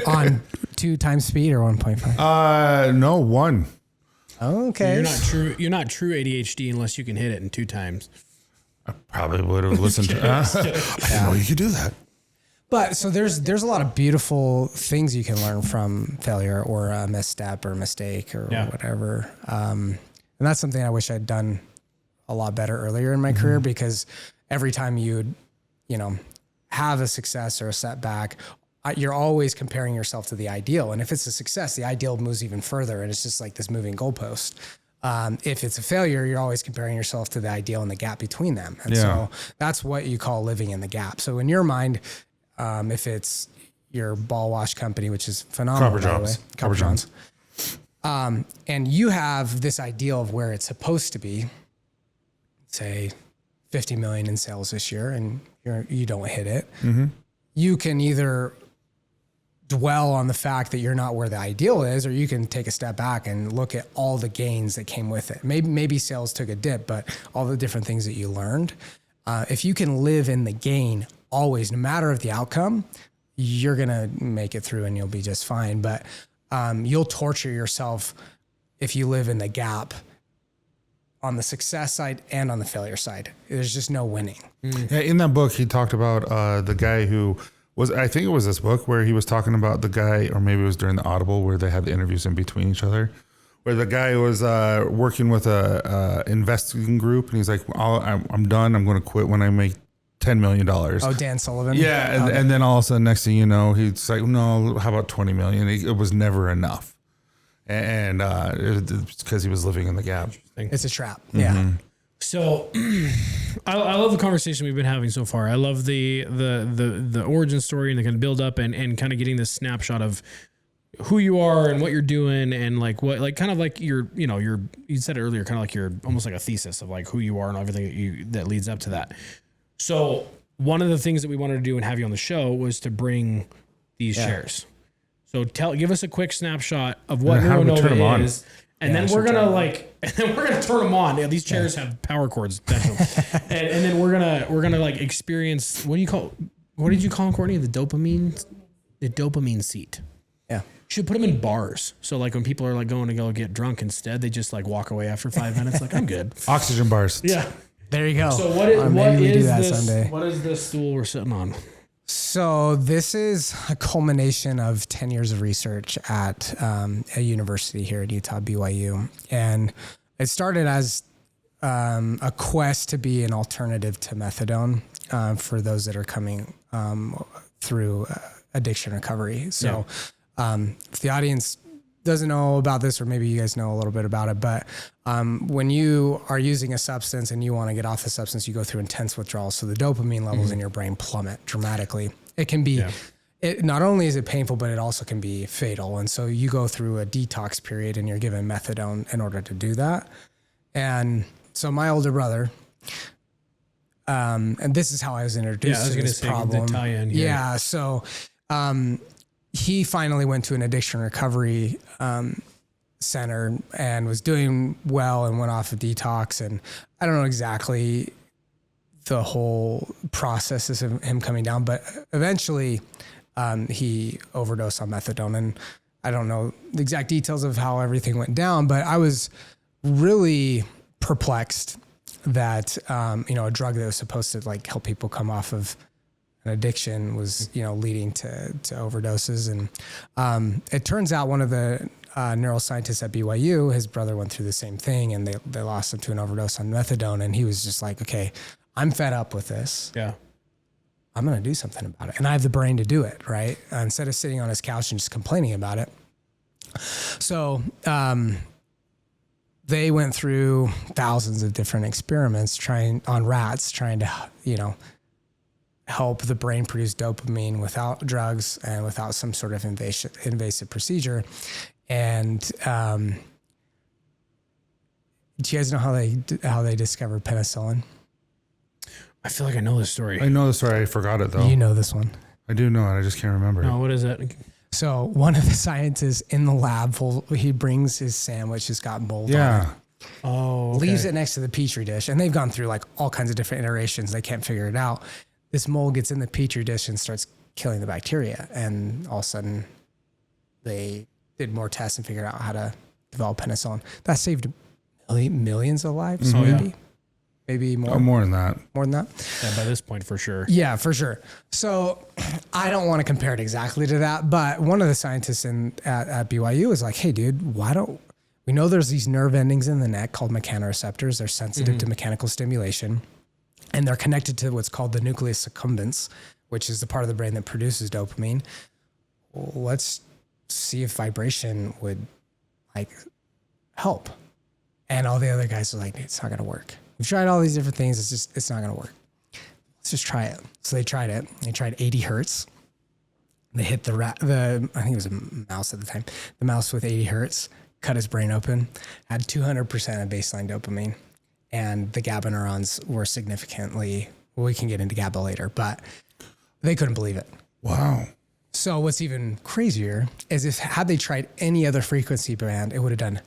Speaker 4: On 2 times speed or 1.5?
Speaker 3: No, 1.
Speaker 4: Okay.
Speaker 2: You're not true ADHD unless you can hit it in 2 times.
Speaker 3: I probably would have listened to I didn't know you could do that.
Speaker 4: But so there's a lot of beautiful things you can learn from failure or a misstep or mistake or whatever. And that's something I wish I'd done a lot better earlier in my career, because every time you'd, have a success or a setback, you're always comparing yourself to the ideal. And if it's a success, the ideal moves even further, and it's just like this moving goalpost. If it's a failure, you're always comparing yourself to the ideal and the gap between them. And so that's what you call living in the gap. So in your mind, if it's your ball wash company, which is phenomenal, Copper Johns, and you have this ideal of where it's supposed to be, say 50 million in sales this year, and you don't hit it, you can either dwell on the fact that you're not where the ideal is, or you can take a step back and look at all the gains that came with it. Maybe sales took a dip, but all the different things that you learned. If you can live in the gain always, no matter of the outcome, you're going to make it through and you'll be just fine. But you'll torture yourself if you live in the gap on the success side and on the failure side. There's just no winning.
Speaker 3: Yeah, in that book, he talked about the guy who was, I think it was this book where he was talking about the guy, or maybe it was during the Audible where they had the interviews in between each other, where the guy was working with a investing group, and he's like, I'm done. I'm going to quit when I make $10 million.
Speaker 4: Oh, Dan Sullivan.
Speaker 3: Yeah. And then all of a sudden, next thing you know, he's like, no, how about 20 million? It was never enough. And it's because he was living in the gap.
Speaker 4: It's a trap. Yeah.
Speaker 2: So I love the conversation we've been having so far. I love the origin story and the kind of build up and kind of getting this snapshot of who you are and what you're doing, and like what, like kind of like you said it earlier, kind of like your, almost like a thesis of like who you are and everything that leads up to that. So one of the things that we wanted to do and have you on the show was to bring these chairs. So give us a quick snapshot of what Neuronova is, and then we're gonna turn them on. Yeah, these chairs have power cords, and then we're gonna like experience, what did you call them, Courtney? The dopamine seat.
Speaker 4: Yeah.
Speaker 2: You should put them in bars. So like when people are like going to go get drunk instead, they just like walk away after 5 minutes. Like, I'm good.
Speaker 3: Oxygen bars.
Speaker 2: Yeah.
Speaker 4: There you go.
Speaker 2: So what is this stool we're sitting on?
Speaker 4: So this is a culmination of 10 years of research at a university here at Utah, BYU. And it started as a quest to be an alternative to methadone for those that are coming through addiction recovery. So if the audience doesn't know about this, or maybe you guys know a little bit about it, but when you are using a substance and you want to get off the substance, you go through intense withdrawal. So the dopamine levels in your brain plummet dramatically. It can be it not only is it painful, but it also can be fatal. And so you go through a detox period and you're given methadone in order to do that. And so my older brother, and this is how I was introduced to this problem. Yeah. So, he finally went to an addiction recovery, center and was doing well and went off of detox. And I don't know exactly the whole process of him coming down, but eventually, he overdosed on methadone, and I don't know the exact details of how everything went down, but I was really perplexed that, a drug that was supposed to like help people come off of an addiction was, leading to overdoses. And, it turns out one of the, neuroscientists at BYU, his brother went through the same thing, and they lost him to an overdose on methadone. And he was just like, okay, I'm fed up with this.
Speaker 2: Yeah.
Speaker 4: I'm going to do something about it. And I have the brain to do it, right? Instead of sitting on his couch and just complaining about it. So they went through thousands of different experiments on rats, trying to, help the brain produce dopamine without drugs and without some sort of invasive procedure. And do you guys know how they discovered penicillin?
Speaker 2: I feel like I know this story.
Speaker 3: I know the story. I forgot it though.
Speaker 4: You know this one.
Speaker 3: I do know it. I just can't remember it.
Speaker 2: No, what is it?
Speaker 4: So one of the scientists in the lab, he brings his sandwich, it's got mold on it.
Speaker 2: Oh, okay.
Speaker 4: Leaves it next to the Petri dish. And they've gone through like all kinds of different iterations. They can't figure it out. This mold gets in the Petri dish and starts killing the bacteria. And all of a sudden they did more tests and figured out how to develop penicillin. That saved millions of lives, maybe. Yeah. Maybe more.
Speaker 3: Oh, more than that.
Speaker 4: More than that?
Speaker 2: Yeah, by this point, for sure.
Speaker 4: Yeah, for sure. So I don't want to compare it exactly to that, but one of the scientists at BYU is like, hey, dude, we know there's these nerve endings in the neck called mechanoreceptors. They're sensitive to mechanical stimulation, and they're connected to what's called the nucleus accumbens, which is the part of the brain that produces dopamine. Let's see if vibration would help. And all the other guys are like, it's not going to work. We've tried all these different things. It's not going to work. Let's just try it. So they tried it. They tried 80 hertz. They hit I think it was a mouse at the time, the mouse with 80 hertz, cut his brain open, had 200% of baseline dopamine. And the GABA neurons were significantly, we can get into GABA later, but they couldn't believe it.
Speaker 3: Wow.
Speaker 4: So what's even crazier is had they tried any other frequency band, it would have done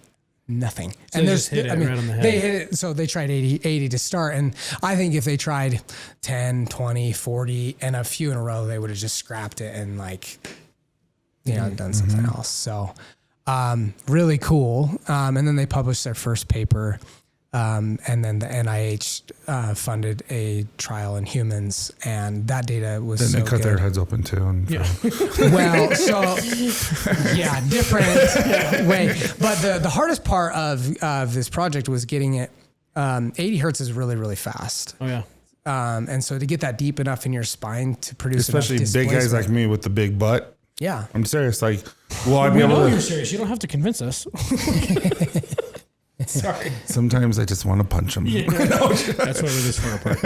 Speaker 4: nothing.
Speaker 2: So and they just hit it right on the head.
Speaker 4: They hit it. So they tried 80 to start. And I think if they tried 10, 20, 40 and a few in a row, they would have just scrapped it and done something else. So, really cool. And then they published their first paper. And then the NIH funded a trial in humans, and that data was
Speaker 3: then
Speaker 4: so
Speaker 3: they cut
Speaker 4: good.
Speaker 3: Their heads open too. And
Speaker 4: Well, so yeah, different way. But the hardest part of this project was getting it. 80 hertz is really, really fast.
Speaker 2: Oh yeah.
Speaker 4: And so to get that deep enough in your spine to produce,
Speaker 3: especially big guys like me with the big butt.
Speaker 4: Yeah,
Speaker 3: I'm serious. I'd be
Speaker 2: able
Speaker 3: to.
Speaker 2: You're serious. You don't have to convince us. Sorry.
Speaker 3: Sometimes I just want to punch them.
Speaker 2: Yeah, that's why we're this far apart.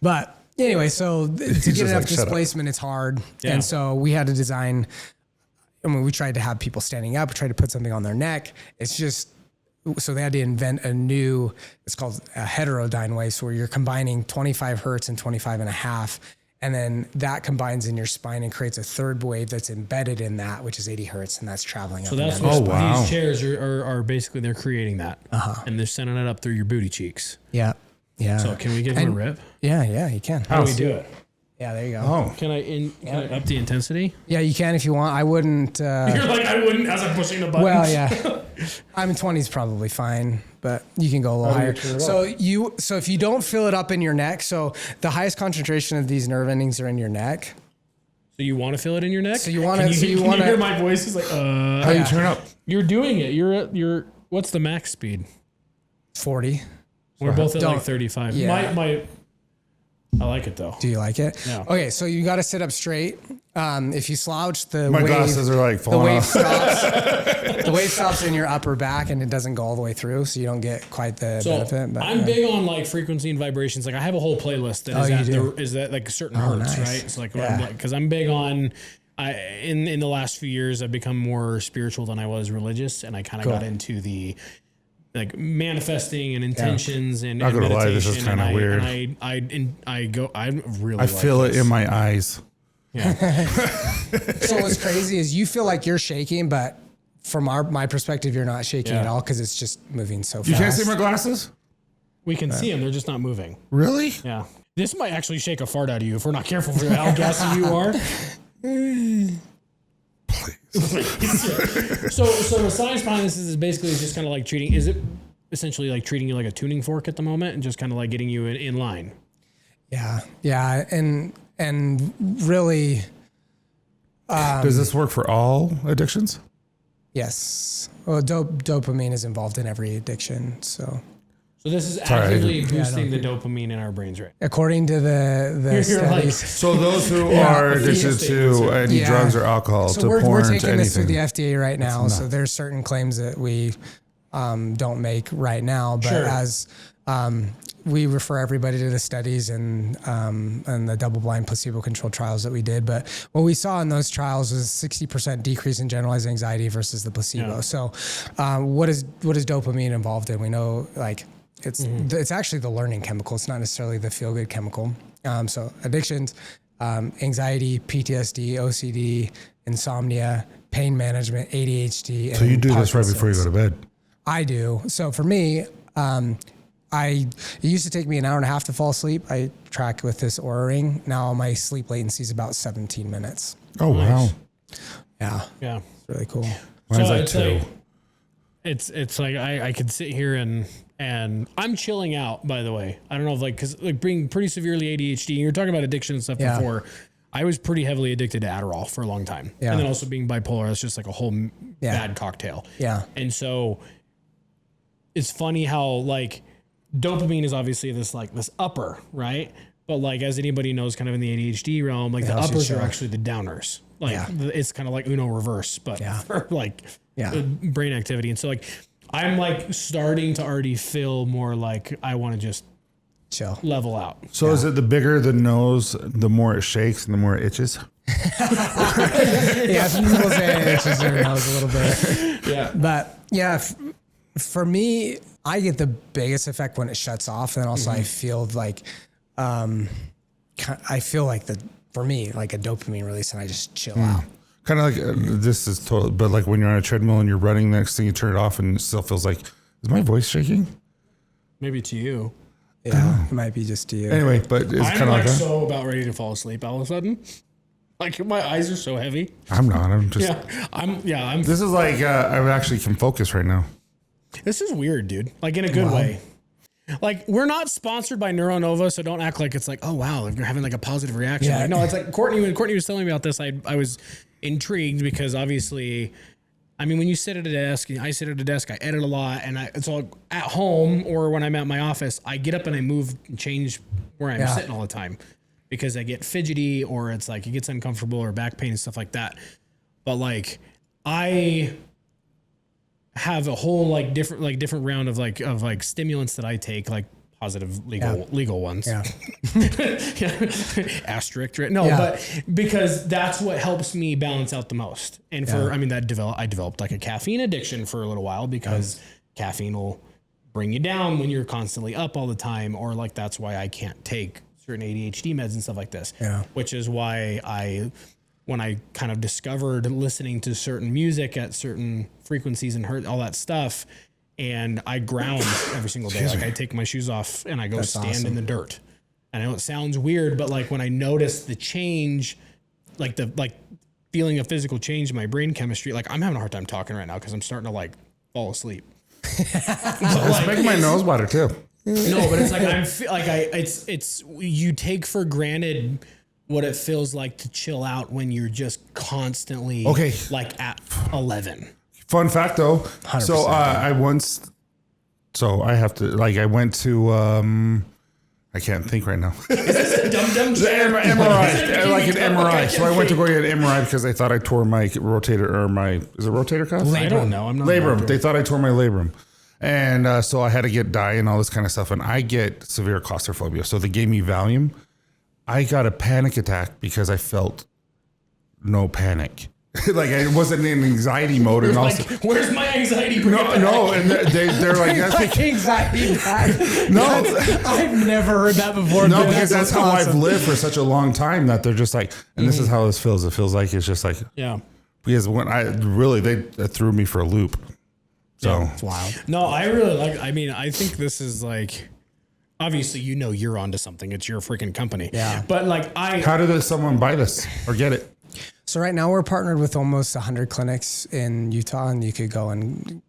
Speaker 4: But anyway, so to get enough displacement, it's hard. Yeah. And so we had to design, we tried to have people standing up, we tried to put something on their neck. It's just, so they had to invent it's called a heterodyne wave, so where you're combining 25 hertz and 25 and a half. And then that combines in your spine and creates a third wave that's embedded in that, which is 80 hertz, and that's traveling up.
Speaker 2: So that's what these chairs are basically, they're creating that. And they're sending it up through your booty cheeks.
Speaker 4: Yeah. Yeah.
Speaker 2: So can we give them a rip?
Speaker 4: Yeah, you can.
Speaker 2: How do we do it?
Speaker 4: Yeah, there you go.
Speaker 3: Oh.
Speaker 2: Can I up the intensity?
Speaker 4: Yeah, you can if you want. I wouldn't.
Speaker 2: You're like, I wouldn't as I'm pushing the button.
Speaker 4: Well, yeah. I'm 20 is probably fine, but you can go a little higher. So if you don't fill it up in your neck, so the highest concentration of these nerve endings are in your neck.
Speaker 2: So you want to feel it in your neck?
Speaker 4: So you want to.
Speaker 2: Can you hear my voice? Is like,
Speaker 3: how do you turn up?
Speaker 2: You're doing it. You're. What's the max speed?
Speaker 4: 40.
Speaker 2: We're both at like 35.
Speaker 4: Yeah.
Speaker 2: I like it though.
Speaker 4: Do you like it?
Speaker 2: Yeah.
Speaker 4: Okay, so you got to sit up straight. If you slouch,
Speaker 3: My glasses are like falling off.
Speaker 4: The wave stops in your upper back, and it doesn't go all the way through, so you don't get quite the benefit. But
Speaker 2: I'm big on like frequency and vibrations. Like I have a whole playlist that is at like certain hertz,
Speaker 4: nice.
Speaker 2: right? So like, because I'm big on. In the last few years, I've become more spiritual than I was religious, and I kind of got into the like manifesting and intentions and
Speaker 3: Not gonna lie, this is kind of weird.
Speaker 2: And I
Speaker 3: feel it in my eyes.
Speaker 2: Yeah.
Speaker 4: So what's crazy is you feel like you're shaking, but from my perspective, you're not shaking at all because it's just moving so fast.
Speaker 3: You can't see my glasses?
Speaker 2: We can see them; they're just not moving.
Speaker 3: Really?
Speaker 2: Yeah. This might actually shake a fart out of you if we're not careful for how gassy you are. So the science behind this is basically just kind of like treating. Is it essentially like treating you like a tuning fork at the moment, and just kind of like getting you in line?
Speaker 4: Yeah, and really,
Speaker 3: does this work for all addictions?
Speaker 4: yes. Well, dopamine is involved in every addiction, so.
Speaker 2: So this is actively boosting the dopamine in our brains, right?
Speaker 4: According to the studies.
Speaker 3: So those who are addicted to any drugs or alcohol, to
Speaker 4: we're
Speaker 3: porn, to
Speaker 4: taking this through
Speaker 3: anything.
Speaker 4: the FDA right now. So there's certain claims that we don't make right now, but as we refer everybody to the studies and the double-blind placebo-controlled trials that we did. But what we saw in those trials was 60% decrease in generalized anxiety versus the placebo. Yeah. So what is dopamine involved in? We know like. It's actually the learning chemical. It's not necessarily the feel-good chemical. So addictions, anxiety, PTSD, OCD, insomnia, pain management, ADHD.
Speaker 3: So you do this right before you go to bed?
Speaker 4: I do. So for me, it used to take me an hour and a half to fall asleep. I track with this Oura Ring. Now my sleep latency is about 17 minutes.
Speaker 3: Oh, wow.
Speaker 4: Yeah.
Speaker 2: Yeah.
Speaker 4: It's really cool.
Speaker 3: Mine's like 2.
Speaker 2: It's like I could sit here and I'm chilling out, by the way. I don't know if because being pretty severely ADHD, and you're talking about addiction and stuff before, I was pretty heavily addicted to Adderall for a long time. Yeah. And then also being bipolar, it's just like a whole bad cocktail. Yeah. And so it's funny how like dopamine is obviously this upper, right? But like, as anybody knows kind of in the ADHD realm, like the uppers are actually the downers. Like it's kind of like Uno reverse, but for like brain activity. And so like, I'm like starting to already feel more like I want to just
Speaker 4: chill,
Speaker 2: level out.
Speaker 3: So is it the bigger the nose, the more it shakes and the more it itches?
Speaker 4: Some people say it itches their nose a little bit.
Speaker 2: Yeah.
Speaker 4: But for me, I get the biggest effect when it shuts off. And also I feel like, for me, like a dopamine release and I just chill out.
Speaker 3: Kind of like this is total, but like when you're on a treadmill and you're running, next thing you turn it off and it still feels like, is my voice shaking?
Speaker 2: Maybe to you.
Speaker 4: Yeah, it might be just to you.
Speaker 3: Anyway, but it's kind of like that.
Speaker 2: So about ready to fall asleep all of a sudden. Like my eyes are so heavy.
Speaker 3: I'm not. I'm just.
Speaker 2: I'm.
Speaker 3: This is like I actually can focus right now.
Speaker 2: This is weird, dude. Like in a good way. Like we're not sponsored by Neuronova, so don't act like it's like, oh wow, you're having like a positive reaction.
Speaker 4: Yeah.
Speaker 2: Like, no, it's like Courtney. When Courtney was telling me about this, I was intrigued because obviously, I mean, when you sit at a desk, I sit at a desk, I edit a lot, and so at home or when I'm at my office, I get up and I move and change where I'm sitting all the time because I get fidgety or it's like it gets uncomfortable or back pain and stuff like that. But like I have a whole different round of stimulants that I take, like positive legal ones. Yeah. Asterisk. Right? No, but because that's what helps me balance out the most. And I developed like a caffeine addiction for a little while because caffeine will bring you down when you're constantly up all the time, or like that's why I can't take certain ADHD meds and stuff like this. Yeah. Which is why when I kind of discovered listening to certain music at certain frequencies and heard all that stuff, and I ground every single day. Like I take my shoes off and I go stand in the dirt. And I know it sounds weird, but like when I notice the change, like feeling a physical change in my brain chemistry, like I'm having a hard time talking right now because I'm starting to like fall asleep.
Speaker 3: It's making my nose water too.
Speaker 2: No, but it's like it's you take for granted what it feels like to chill out when you're just constantly like at 11.
Speaker 3: Fun fact though.
Speaker 4: 100%.
Speaker 3: So I went to I can't think right now.
Speaker 2: Dum-dum
Speaker 3: The MRI, like an MRI. So I went to go get an MRI because they thought I tore my rotator is it rotator cuff?
Speaker 2: I don't know. I'm not
Speaker 3: Labrum. They thought I tore my labrum. And so I had to get dye and all this kind of stuff. And I get severe claustrophobia. So they gave me Valium. I got a panic attack because I felt no panic. Like I wasn't in anxiety mode. And also,
Speaker 2: where's my anxiety?
Speaker 3: No. And they're like, that's because,
Speaker 4: Anxiety attack.
Speaker 3: no,
Speaker 4: I've never heard that before.
Speaker 3: no,
Speaker 4: dude.
Speaker 3: because that's how I've lived for such a long time that they're just like, and this is how this feels. It feels like it's just like,
Speaker 2: Yeah.
Speaker 3: because when they threw me for a loop. So
Speaker 2: It's wild. No, I really like, I think this is like, obviously, you're onto something. It's your freaking company.
Speaker 4: Yeah.
Speaker 2: But like
Speaker 3: how did someone buy this or get it?
Speaker 4: So right now we're partnered with almost 100 clinics in Utah, and you could go and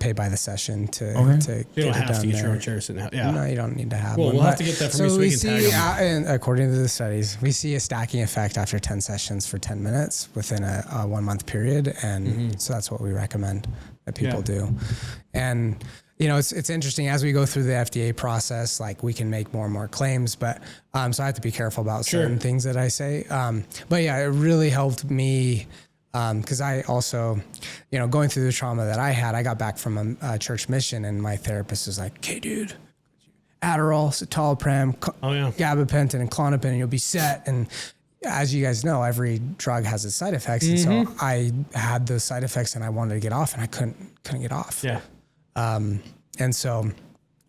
Speaker 4: pay by the session to
Speaker 2: you
Speaker 4: get
Speaker 2: don't
Speaker 4: it
Speaker 2: have
Speaker 4: done
Speaker 2: to get
Speaker 4: there.
Speaker 2: your own chair sitting out. Yeah.
Speaker 4: No, you don't need to have
Speaker 2: Well,
Speaker 4: one.
Speaker 2: we'll have
Speaker 4: but-
Speaker 2: to get that from
Speaker 4: so
Speaker 2: you so we
Speaker 4: we
Speaker 2: can
Speaker 4: see,
Speaker 2: tag 'em.
Speaker 4: and according to the studies, we see a stacking effect after 10 sessions for 10 minutes within a 1 month period. And so that's what we recommend that people do. And, it's interesting as we go through the FDA process, like we can make more and more claims, but so I have to be careful about certain things that I say. But yeah, it really helped me because I also, going through the trauma that I had, I got back from a church mission and my therapist was like, "Okay, dude, Adderall, citalopram, gabapentin, and Klonopin, and you'll be set." And as you guys know, every drug has its side effects. And so I had those side effects and I wanted to get off and I couldn't get off.
Speaker 2: Yeah.
Speaker 4: And so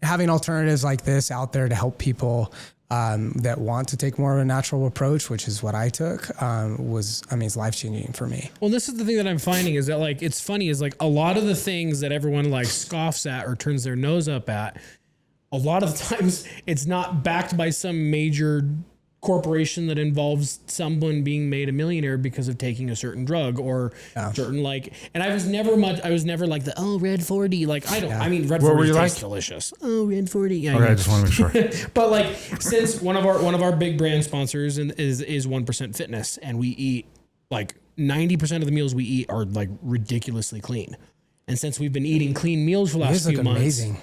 Speaker 4: having alternatives like this out there to help people that want to take more of a natural approach, which is what I took, it's life-changing for me.
Speaker 2: Well, this is the thing that I'm finding is that like, it's funny is like a lot of the things that everyone like scoffs at or turns their nose up at, a lot of the times it's not backed by some major corporation that involves someone being made a millionaire because of taking a certain drug or certain like, and I was never like the, Red 40. Like, Red 40 tastes delicious. Oh, Red 40. Yeah.
Speaker 3: Okay, I just want to make sure.
Speaker 2: But like, since one of our big brand sponsors is 1% Fitness, and we eat like 90% of the meals we eat are like ridiculously clean. And since we've been eating clean meals for the last few months,
Speaker 4: amazing.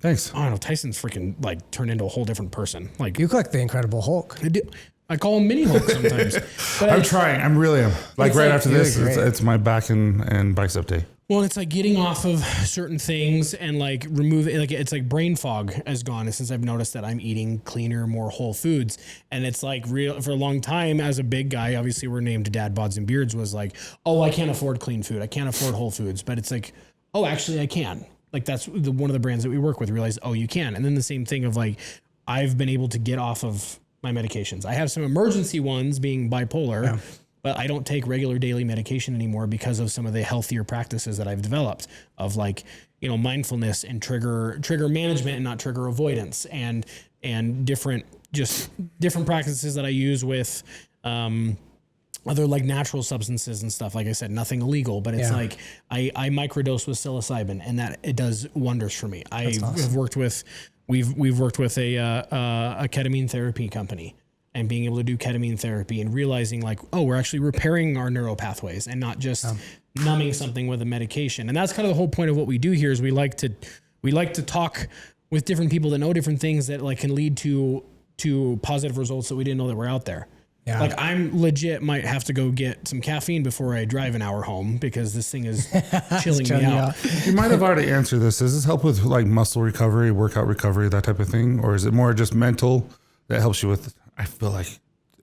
Speaker 3: Thanks.
Speaker 2: I don't know. Tyson's freaking like turned into a whole different person. Like
Speaker 4: You look like the Incredible Hulk.
Speaker 2: I do. I call him Mini Hulk sometimes. But
Speaker 3: I'm trying. I'm really am. Like right after this,
Speaker 4: really great.
Speaker 3: it's my back and bicep day.
Speaker 2: Well, it's like getting off of certain things and like removing, like it's like brain fog has gone since I've noticed that I'm eating cleaner, more whole foods. And it's like real for a long time as a big guy, obviously we're named Dad Bods and Beards was like, oh, I can't afford clean food. I can't afford whole foods. But it's like, oh, actually I can. Like that's one of the brands that we work with realize, oh, you can. And then the same thing of like, I've been able to get off of my medications. I have some emergency ones being bipolar, but I don't take regular daily medication anymore because of some of the healthier practices that I've developed of like, mindfulness and trigger management and not trigger avoidance and different practices that I use with, other like natural substances and stuff. Like I said, nothing illegal, but it's like I microdose with psilocybin and that it does wonders for me. We've worked with a ketamine therapy company and being able to do ketamine therapy and realizing like, oh, we're actually repairing our neural pathways and not just numbing something with a medication. And that's kind of the whole point of what we do here is we like to talk with different people that know different things that like can lead to positive results that we didn't know that were out there. Yeah. Like I'm legit might have to go get some caffeine before I drive an hour home because this thing is chilling me out.
Speaker 3: You might have already answered this. Does this help with like muscle recovery, workout recovery, that type of thing? Or is it more just mental that helps you with, I feel like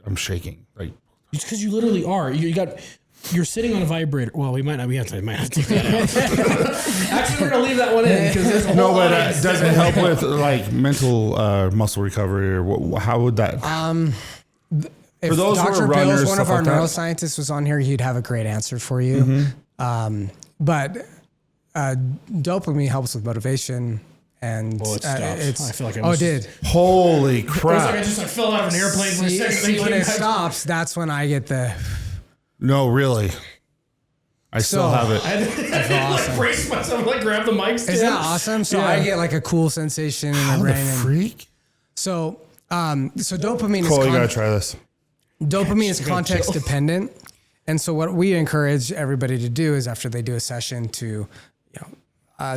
Speaker 3: I'm shaking. Like
Speaker 2: it's because you literally are. You're sitting on a vibrator. Well, we might have to take that out. Actually, we're going to leave that one in because there's a whole
Speaker 3: but does it help with like mental muscle recovery or how would that?
Speaker 4: If
Speaker 3: for those
Speaker 4: Dr.
Speaker 3: who are runners,
Speaker 4: Bills, one of our
Speaker 3: like
Speaker 4: neuroscientists, was on here, he'd have a great answer for you. But dopamine helps with motivation. And
Speaker 2: it stopped. I feel like
Speaker 4: it did.
Speaker 3: Holy
Speaker 2: It was
Speaker 3: crap.
Speaker 2: like I just fell out of an airplane for a second.
Speaker 4: See, when it stops, that's when I get the...
Speaker 3: No, really. I still have it.
Speaker 2: I had to like brace myself, like grab the mic stand.
Speaker 4: Isn't that awesome? So I get like a cool sensation in my brain.
Speaker 3: Freak.
Speaker 4: So dopamine
Speaker 3: Cole,
Speaker 4: is...
Speaker 3: you got to try this.
Speaker 4: Dopamine is context dependent. And so what we encourage everybody to do is after they do a session to,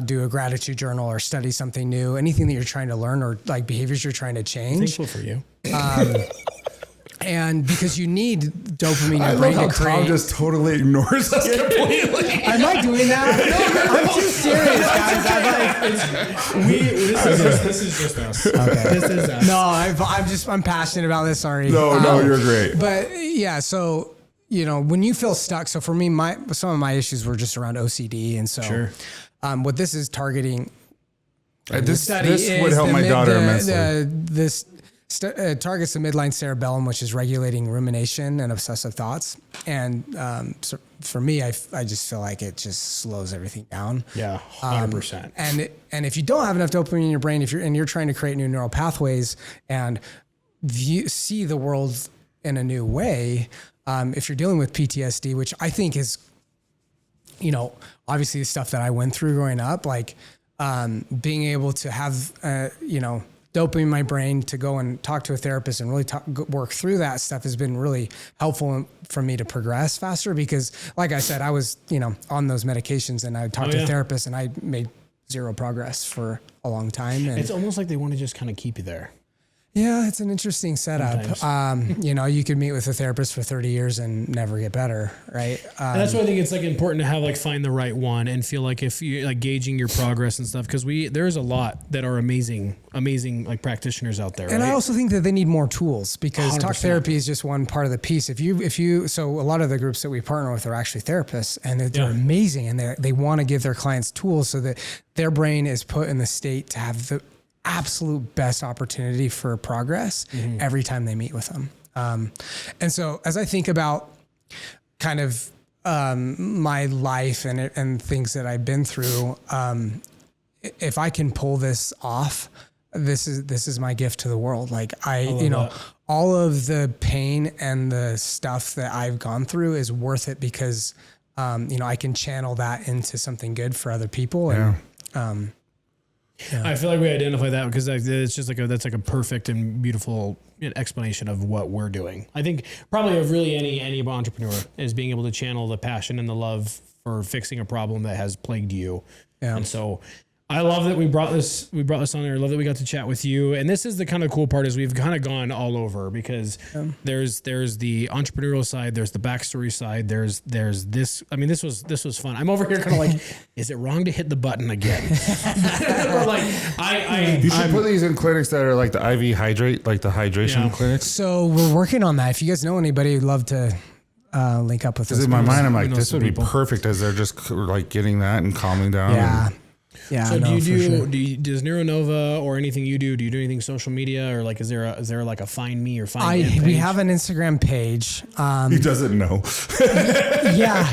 Speaker 4: do a gratitude journal or study something new, anything that you're trying to learn or like behaviors you're trying to change.
Speaker 2: Thankful for you.
Speaker 4: And because you need dopamine in
Speaker 3: I
Speaker 4: your
Speaker 3: love
Speaker 4: brain
Speaker 3: how
Speaker 4: to create.
Speaker 3: Tom just totally ignores us completely.
Speaker 4: Am I doing that? I'm too serious, guys.
Speaker 2: This is just us.
Speaker 4: Okay.
Speaker 2: This is us.
Speaker 4: No, I'm passionate about this. Sorry.
Speaker 3: No, you're great.
Speaker 4: But yeah, so when you feel stuck. So for me, some of my issues were just around OCD, and so
Speaker 2: Sure.
Speaker 4: What this is targeting.
Speaker 3: This
Speaker 4: Study
Speaker 3: would
Speaker 4: is
Speaker 3: help
Speaker 4: the
Speaker 3: my
Speaker 4: mid-
Speaker 3: daughter
Speaker 4: the-
Speaker 3: immensely.
Speaker 4: This targets the midline cerebellum, which is regulating rumination and obsessive thoughts. And so for me, I just feel like it just slows everything down.
Speaker 2: Yeah, 100%.
Speaker 4: And if you don't have enough dopamine in your brain, if you're trying to create new neural pathways and see the world in a new way, if you're dealing with PTSD, which I think is, obviously the stuff that I went through growing up, like being able to have, dopamine in my brain to go and talk to a therapist and really work through that stuff has been really helpful for me to progress faster because, like I said, I was, on those medications and I would talk to a therapist and I made zero progress for a long time. And
Speaker 2: It's almost like they want to just kind of keep you there.
Speaker 4: yeah, it's an interesting setup. You could meet with a therapist for 30 years and never get better, right?
Speaker 2: And that's why I think it's like important to have find the right one and feel like if you like gauging your progress and stuff because there's a lot that are amazing like practitioners out there.
Speaker 4: And
Speaker 2: right?
Speaker 4: I also think that they need more tools because
Speaker 2: 100%.
Speaker 4: talk therapy is just one part of the piece. So a lot of the groups that we partner with are actually therapists and they're amazing and they want to give their clients tools so that their brain is put in the state to have the absolute best opportunity for progress every time they meet with them. And so as I think about kind of my life and things that I've been through, if I can pull this off, this is my gift to the world. Like all of the pain and the stuff that I've gone through is worth it because, I can channel that into something good for other people. And,
Speaker 2: I feel like we identify that because it's just that's a perfect and beautiful explanation of what we're doing. I think probably of really any entrepreneur is being able to channel the passion and the love for fixing a problem that has plagued you. Yeah. And so I love that we brought this on there. I love that we got to chat with you. And this is the kind of cool part is we've kind of gone all over because there's the entrepreneurial side, there's the backstory side, there's this. I mean, this was fun. I'm over here kind of like, is it wrong to hit the button again?
Speaker 3: You should put these in clinics that are like the IV hydrate, like the hydration clinics.
Speaker 4: So we're working on that. If you guys know anybody who'd love to link up with us.
Speaker 3: Because in my mind, I'm like, this would be perfect as they're just like getting that and calming down.
Speaker 4: Yeah. Yeah.
Speaker 2: So does Neuronova or anything do you do anything social media or like is there like a find me or find him page?
Speaker 4: We have an Instagram page.
Speaker 3: He doesn't know.
Speaker 4: Yeah.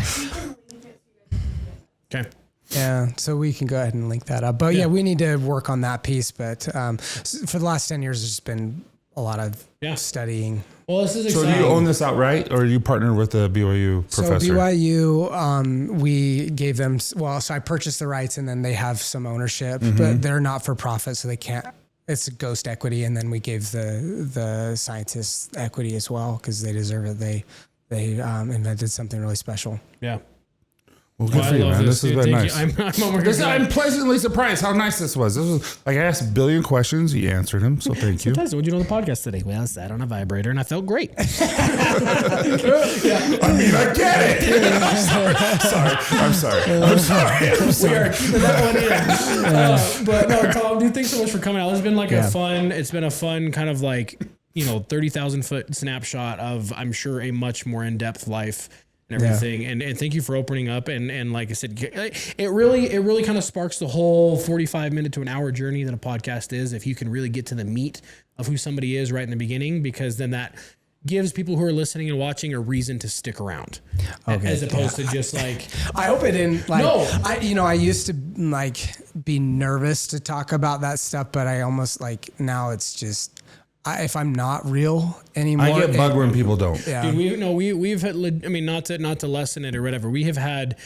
Speaker 2: Okay.
Speaker 4: Yeah, so we can go ahead and link that up. But we need to work on that piece. But for the last 10 years, there's been a lot of studying.
Speaker 2: Well, this is
Speaker 3: exciting. So do you own this outright or are you partnered with a BYU professor?
Speaker 4: So BYU, we gave them, so I purchased the rights and then they have some ownership, but they're not for profit. So they can't, it's a ghost equity. And then we gave the scientists equity as well because they deserve it. They invented something really special.
Speaker 2: Yeah.
Speaker 3: Well, good for you, man. This has been nice.
Speaker 2: I'm
Speaker 3: pleasantly surprised how nice this was. This was like I asked a billion questions. You answered them, so thank you.
Speaker 2: Tyson, what'd you do on the podcast today? Well, I sat on a vibrator and I felt great.
Speaker 3: I mean, I get it. I'm sorry.
Speaker 2: We are keeping that one in. But no, Tom, dude, thanks so much for coming out. It's been like it's been a fun kind of like, 30,000 foot snapshot of, I'm sure, a much more in-depth life and everything. Yeah. And thank you for opening up. And like I said, it really kind of sparks the whole 45 minute to an hour journey that a podcast is. If you can really get to the meat of who somebody is right in the beginning, because then that gives people who are listening and watching a reason to stick around as opposed to just like,
Speaker 4: I hope it didn't I used to like be nervous to talk about that stuff, but I almost like now it's just, if I'm not real anymore,
Speaker 3: I get bugged when people don't.
Speaker 2: Yeah. Dude, we've had, not to lessen it or whatever. We have had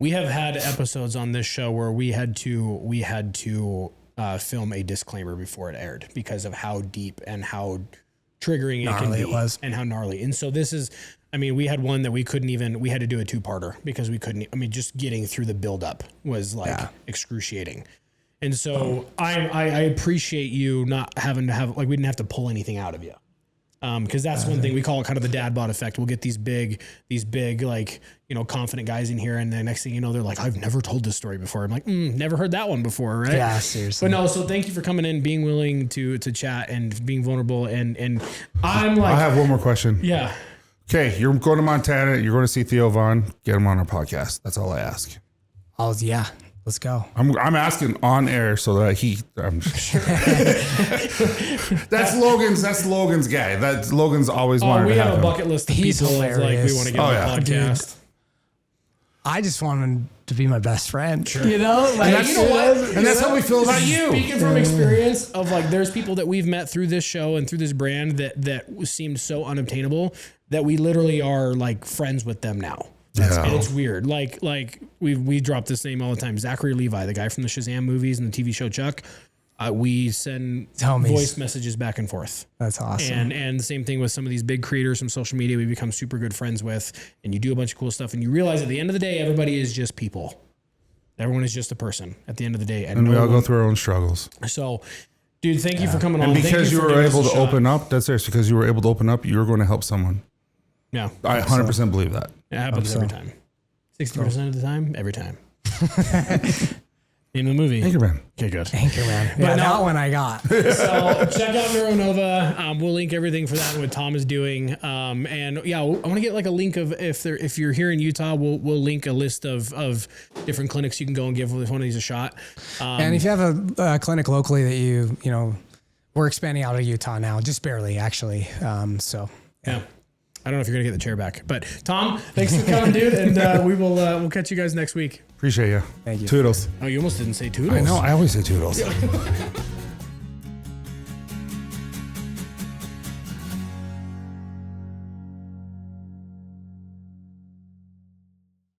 Speaker 2: episodes on this show where we had to film a disclaimer before it aired because of how deep and how triggering it was and how gnarly. And so this is, I mean, we had one that we had to do a 2-parter because we couldn't, I mean, just getting through the buildup was like excruciating. And so I appreciate you not having to have, like, we didn't have to pull anything out of you. Cause that's one thing we call it kind of the dad bod effect. We'll get these big, like, you know, confident guys in here. And the next thing you know, they're like, I've never told this story before. I'm like, never heard that one before. Right.
Speaker 4: Yeah, seriously.
Speaker 2: But no, so thank you for coming in, being willing to chat and being vulnerable. And I'm like,
Speaker 3: I have one more question.
Speaker 2: yeah.
Speaker 3: Okay. You're going to Montana. You're going to see Theo Vaughn. Get him on our podcast. That's all I ask.
Speaker 4: Yeah. Let's go.
Speaker 3: I'm asking on air so that I'm sure. That's Logan's guy. That's Logan's always wanted
Speaker 2: we
Speaker 3: to
Speaker 2: have
Speaker 3: have
Speaker 2: a
Speaker 3: him.
Speaker 2: bucket list of
Speaker 4: He's
Speaker 2: people of, like, we
Speaker 4: hilarious.
Speaker 2: want to get on the podcast.
Speaker 4: Dude, I just want him to be my best friend. Sure. You know? Like,
Speaker 2: And you know what?
Speaker 3: And that's how we feel about you.
Speaker 2: Speaking from experience of, like, there's people that we've met through this show and through this brand that seemed so unobtainable that we literally are like friends with them now. And it's weird. Like we drop this name all the time. Zachary Levi, the guy from the Shazam movies and the TV show Chuck. We send voice messages back and forth.
Speaker 4: That's awesome.
Speaker 2: And the same thing with some of these big creators from social media we become super good friends with, and you do a bunch of cool stuff and you realize at the end of the day, everybody is just people. Everyone is just a person at the end of the day.
Speaker 3: And we all go through our own struggles.
Speaker 2: So, dude, thank you for coming on.
Speaker 3: And because you were able to open up, that's serious, because you were able to open up, you're going to help someone.
Speaker 2: Yeah.
Speaker 3: I 100% believe that.
Speaker 2: It happens every time. 60% of the time, every time. Name of the movie.
Speaker 3: Anchorman.
Speaker 2: Okay, good.
Speaker 4: Anchorman. Yeah, that one I got.
Speaker 2: So check out Neuronova. We'll link everything for that and what Tom is doing. And yeah, I want to get like a link of if you're here in Utah, we'll link a list of different clinics you can go and give one of these a shot.
Speaker 4: And if you have a clinic locally that you know, we're expanding out of Utah now, just barely actually. So
Speaker 2: yeah. I don't know if you're gonna get the chair back, but Tom, thanks for coming, dude, and we'll catch you guys next week.
Speaker 3: Appreciate you.
Speaker 4: Thank you.
Speaker 3: Toodles.
Speaker 2: Oh, you almost didn't say toodles.
Speaker 3: I know. I always say toodles.